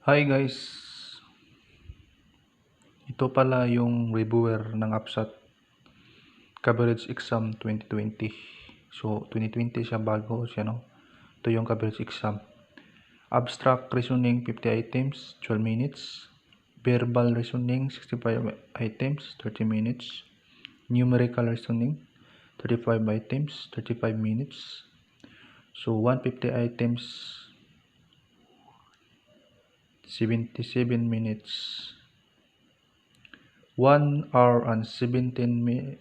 Hi guys, ito pala yung reviewer ng APSAT Coverage Exam 2020. So 2020 siya, bago siya, no? Ito yung coverage exam. Abstract reasoning 50 items, 12 minutes. Verbal reasoning 65 items, 30 minutes. Numerical reasoning 35 items, 35 minutes. So 150 items, 77 minutes. 1 hour and 17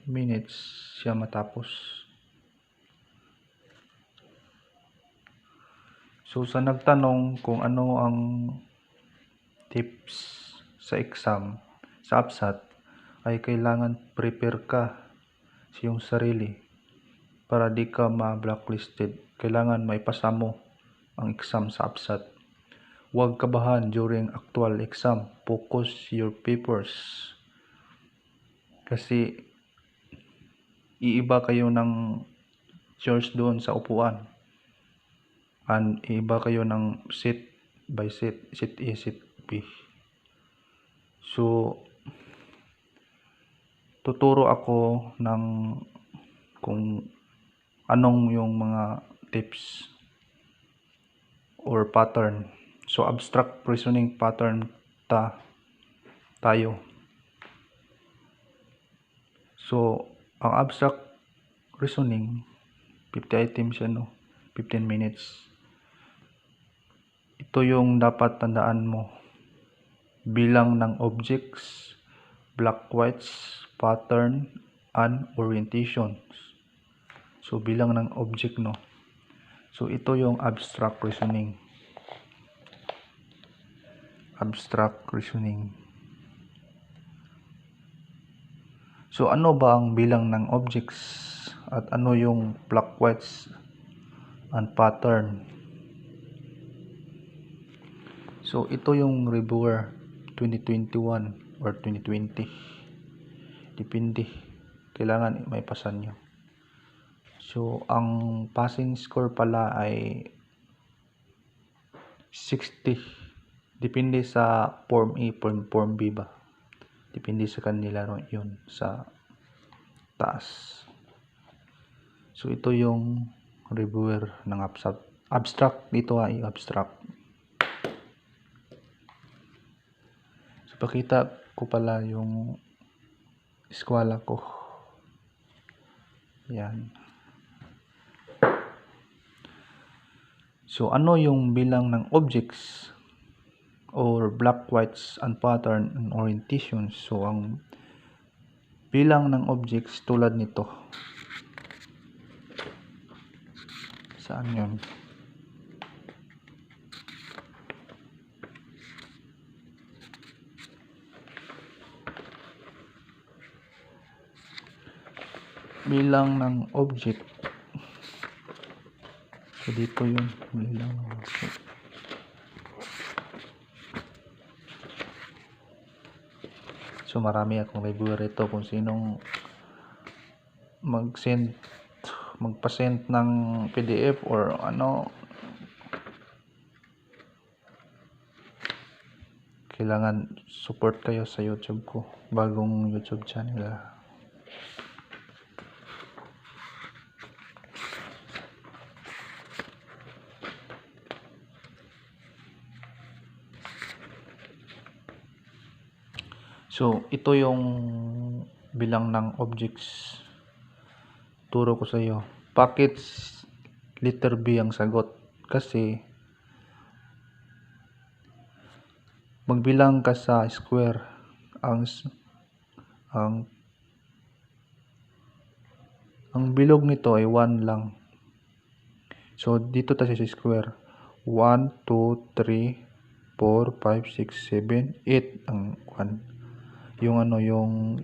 minutes siya matapos. So sa nagtanong kung ano ang tips sa exam sa APSAT, ay kailangan prepare ka sa iyong sarili para di ka ma-blacklisted. Kailangan maipasa mo ang exam sa APSAT. Huwag kabahan during actual exam. Focus your papers. Kasi iiba kayo ng chairs doon sa upuan. And iba kayo ng seat by seat, seat A, seat B. So, tuturo ako ng kung anong yung mga tips or pattern. So, abstract reasoning pattern tayo. So, ang abstract reasoning, 50 items yan, no? 15 minutes. Ito yung dapat tandaan mo. Bilang ng objects, black whites, pattern, and orientations. So, bilang ng object, no? So, ito yung abstract reasoning. Abstract reasoning. So, ano ba ang bilang ng objects? At ano yung black whites and pattern? So, ito yung reviewer 2021 or 2020. Depende. Kailangan may pasan nyo. So, ang passing score pala ay 60. Depende sa Form A, Form B ba? Depende sa kanila yun sa taas. So, ito yung reviewer ng APSAT. Abstract dito ay abstract. So, pakita ko pala yung eskwela ko. Yan. So, ano yung bilang ng objects or black, whites, and pattern and orientations? So, ang bilang ng objects tulad nito. Saan yun? Bilang ng object. So, dito yun. Bilang ng object. So, marami akong reviewer ito kung sinong magpa-send ng PDF or ano, kailangan support kayo sa YouTube ko, bagong YouTube channel. So, ito yung bilang ng objects. Turo ko sa iyo. Packets, letter B ang sagot. Kasi, magbilang ka sa square. Ang bilog nito ay 1 lang. So, dito tayo sa square. 1, 2, 3, 4, 5, 6, 7, 8 ang 1. Yung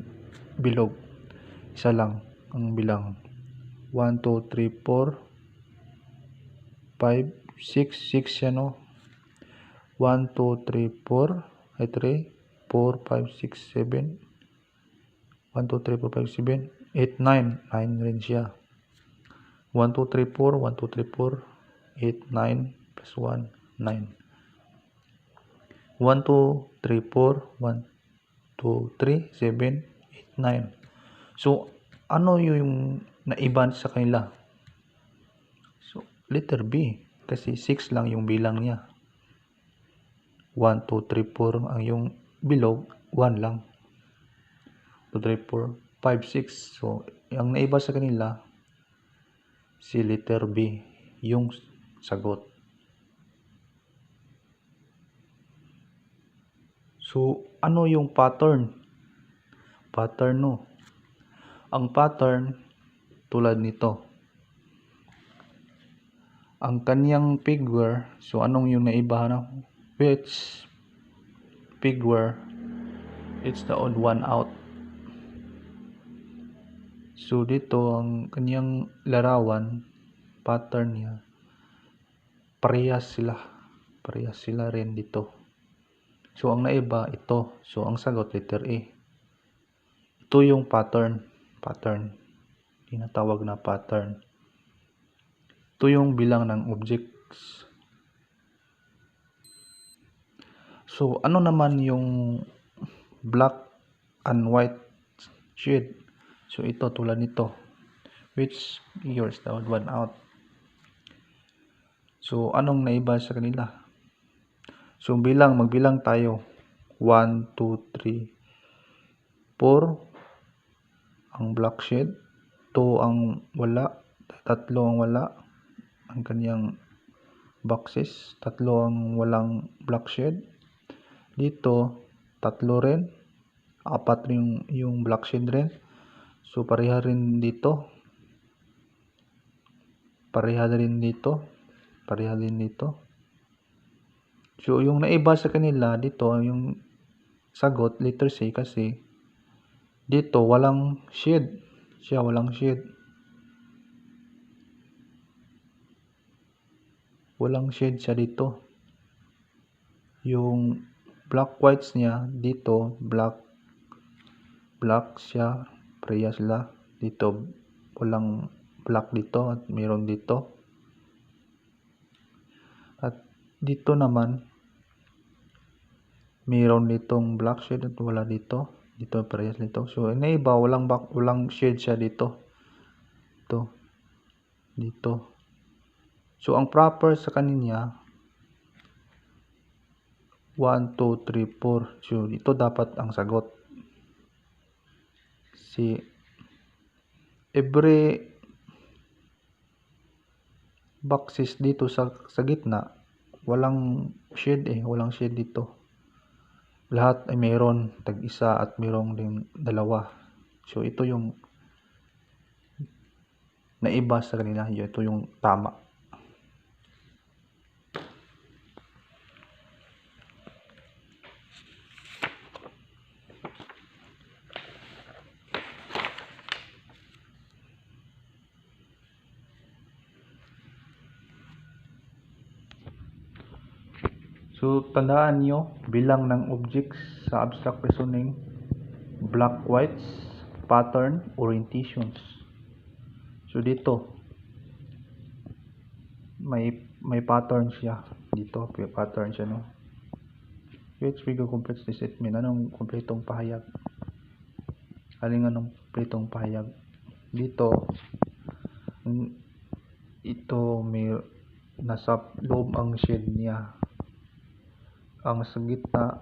bilog. Isa lang ang bilang. 1, 2, 3, 4, 5, 6, 6 yan, no? 1, 2, 3, 4, 4, 5, 6, 7, 1, 2, 3, 4, 5, 7, 8, 9. 9 rin siya. 1, 2, 3, 4, 1, 2, 3, 4, 8, 9, plus 1, 9. 1, 2, 3, 4, 1, 2, 3, 7, 8, 9. So, ano yung naiba sa kanila? So, letter B. Kasi 6 lang yung bilang niya. 1, 2, 3, 4 ang yung bilog, 1 lang. 2, 3, 4, 5, 6. So, ang naiba sa kanila, si letter B, yung sagot. So, ano yung pattern? Pattern, no? Ang pattern, tulad nito. Ang kanyang figure, so anong yung naiba na? Which figure, it's the odd one out. So, dito, ang kanyang larawan, pattern niya, parehas sila. Parehas sila rin dito. So, ang naiba, ito. So, ang sagot, letter A. Ito yung pattern. Pattern. Tinatawag na pattern. Ito yung bilang ng objects. So, ano naman yung black and white shade? So, ito tulad nito. Which figures the odd one out? So, anong naiba sa kanila? So, magbilang tayo. 1, 2, 3, 4 ang black shade, 2 ang wala, 3 ang wala, ang kanyang boxes, 3 ang walang black shade. Dito, 3 rin, 4 yung black shade rin. So, pareha rin dito. Pareha rin dito. Pareha din dito. So, yung naiba sa kanila, dito, yung sagot, letter C, kasi dito, walang shade. Siya, walang shade. Walang shade siya dito. Yung black whites niya, dito, black siya. Pareha sila. Dito, walang black dito at mayroon dito. At dito naman, mayroon ditong black shade at wala dito. Dito parehas nito. So, naiba, walang shade siya dito. Ito. Dito. So, ang proper sa kanya, 1, 2, 3, 4. So, ito dapat ang sagot. Si every boxes dito sa gitna, walang shade walang shade dito. Lahat ay mayroon tag-isa at mayroong din dalawa. So, ito yung naiba sa kanila. Ito yung tama. So, tandaan nyo, bilang ng objects sa abstract reasoning, black, whites, pattern, orientations. So, dito, may pattern siya. Dito, may pattern siya, no? Which figure completes the statement? Anong kompletong pahayag? Aling anong kompletong pahayag? Dito, ito may nasa loob ang shade niya. Ang sa gitna,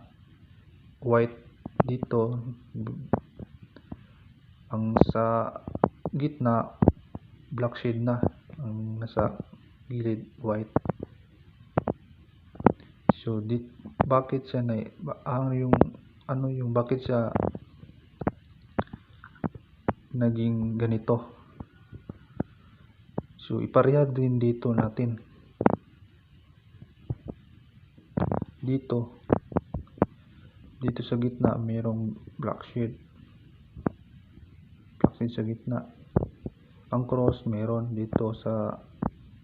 white dito. Ang sa gitna, black shade na. Ang nasa gilid, white. So, bakit siya bakit siya naging ganito? So, ipareha din dito natin. Dito sa gitna, mayroong black shade. Black shade sa gitna. Ang cross, mayroon dito sa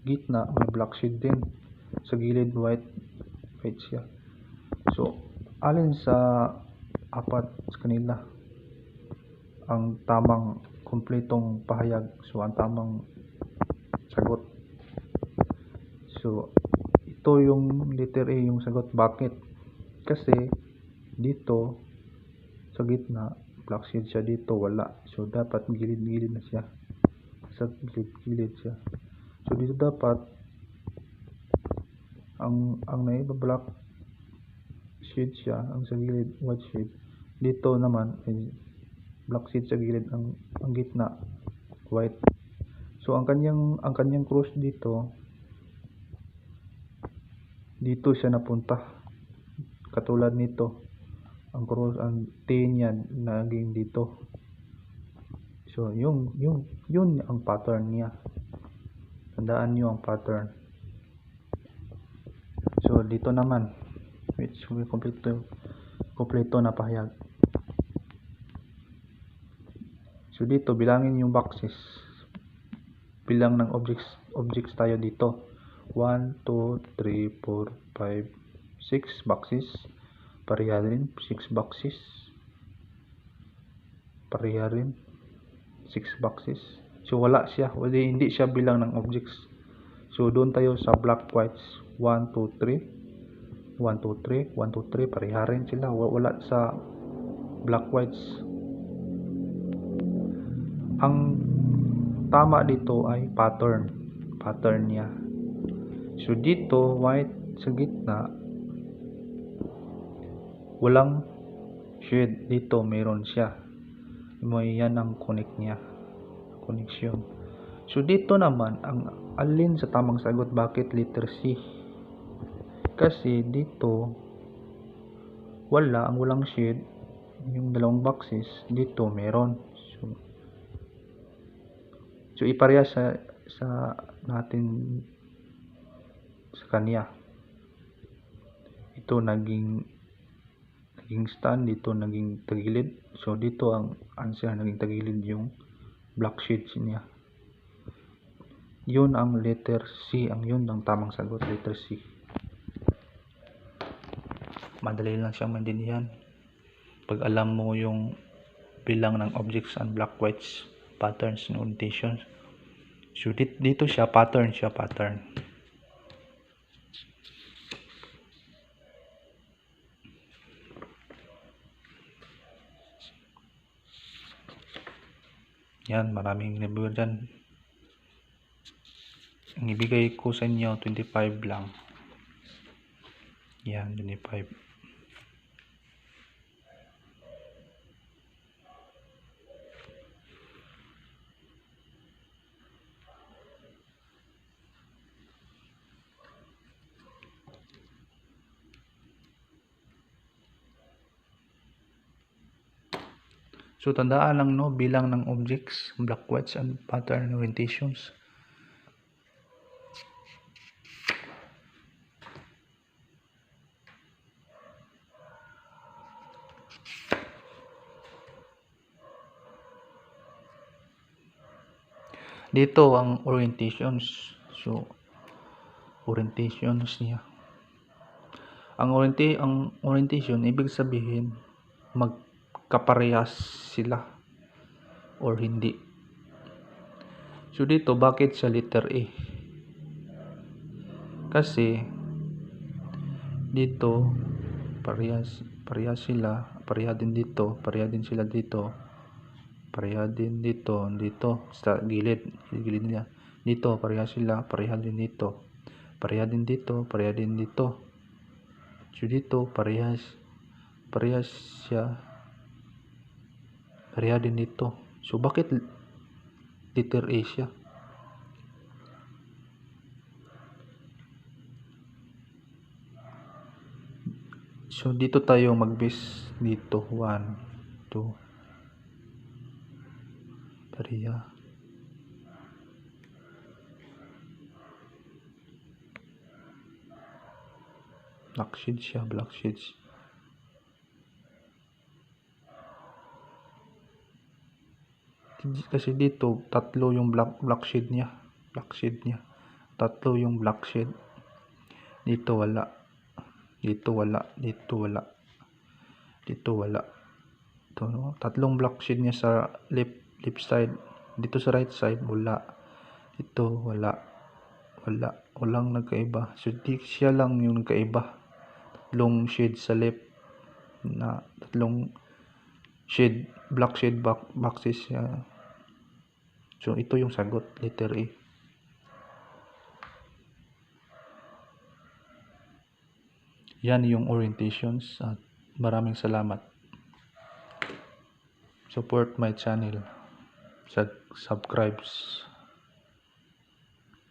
gitna, may black shade din. Sa gilid, white siya. So, alin sa apat sa kanila ang tamang kumpletong pahayag? So, ang tamang sagot. So, ito yung letter A yung sagot. Bakit? Kasi dito sa gitna black shade siya, dito wala. So dapat gilid-gilid na siya. Sa gilid siya. So dito dapat ang naiba black shade siya, ang sa gilid white shade. Dito naman ay black shade sa gilid, ang gitna white. So ang kanyang cross dito siya napunta. Katulad nito, ang cross, ang T niya naging dito. So yun ang pattern niya. Tandaan niyo ang pattern. So dito naman, which kompleto na pahayag. So dito bilangin yung boxes. Bilang ng objects tayo dito. 1, 2, 3, 4, 5, 6 boxes. Pareha rin 6 boxes. Pareha rin 6 boxes. So wala siya, hindi siya bilang ng objects. So doon tayo sa black whites. 1, 2, 3, 1, 2, 3, 1, 2, 3, pareha rin sila. Wala sa black whites. Ang tama dito ay pattern niya. So dito white sa gitna, walang shade. Dito meron siya. Yan ang connect niya, connection. So dito naman, ang alin sa tamang sagot, bakit letter C? Kasi dito walang shade yung dalawang boxes, dito meron. So ipareha sa natin sa kanya. Ito naging stand, dito naging tagilid. So dito ang answer, naging tagilid yung black shades niya. Yun ang letter C, yun ang tamang sagot, letter C. Madali lang siyang maintindihan pag alam mo yung bilang ng objects and black whites, patterns and orientations. So dito siya pattern. Yan, maraming reviewer dyan. Ang ibigay ko sa inyo 25 lang. Yan, 25. So tandaan lang, no, bilang ng objects, black whites and pattern orientations. Dito ang orientations. So orientations niya. Ang orientation ibig sabihin magkaparehas sila or hindi. So dito bakit sa letter A? Kasi dito parehas sila, pareha din dito, pareha din sila dito, pareha din dito sa gilid niya. Dito pareha sila, pareha din dito, pareha din dito, pareha din dito. So dito parehas siya, pareha din dito. So bakit letter A siya? So dito tayo mag-base dito 1, 2, pareha. Black shades siya, black shades. Kasi dito tatlo yung black shade niya, tatlo yung black shade. Dito wala, dito wala, dito wala, dito wala. Ito, no? Tatlong black shade niya sa left side. Dito sa right side wala, dito wala, walang nagkaiba. So siya lang yung nagkaiba. tatlong shade sa left na tatlong shade, black shade boxes. So ito yung sagot, letter A. Yan yung orientations at maraming salamat. Support my channel. Subscribes.